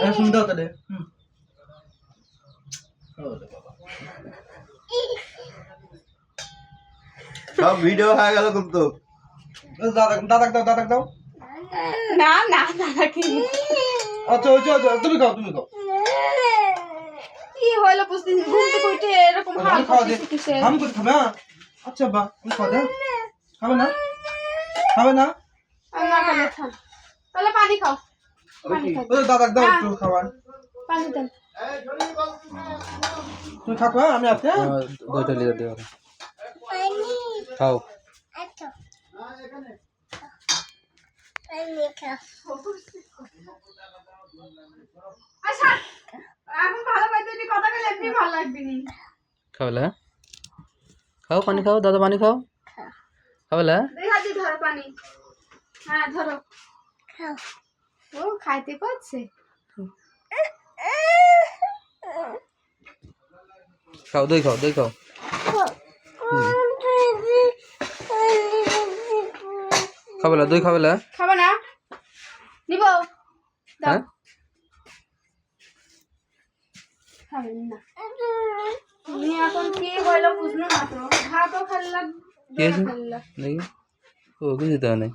শুন দাও তাহলে সব ভিডিও হয়ে গেল কিন্তু দাদাক দাও না না দাদা কি আচ্ছা তুমি খাও কি হলো বুঝতে ঘুম থেকে উঠে এরকম হাল করছিস কিসে আমি করে খাবে আচ্ছা বা তুমি খাও দাও খাবে না না খাবে খান তাহলে পানি খাও দাদাক দাও একটু খাবার পানি দেন তুমি থাকো আমি আছি দুইটা লিটার দিও খাও আচ্ছা এখন ভালো পাইতে যদি কথা বলে এমনি ভালো লাগবে নি খাওয়ালে খাও পানি খাও দাদা পানি খাও খাওয়ালে দুই হাত দিয়ে ধরো পানি হ্যাঁ ধরো খাও ও খাইতে করছে খাও দই খাও খাবেলা দই খাবেলা খাবো না নিব দাও হ্যাঁ খাবেন না তুমি এখন কি হইলো বুঝলো না তো ভাতও খাল্লা কি আছে দেখি ও কিছু তো নেই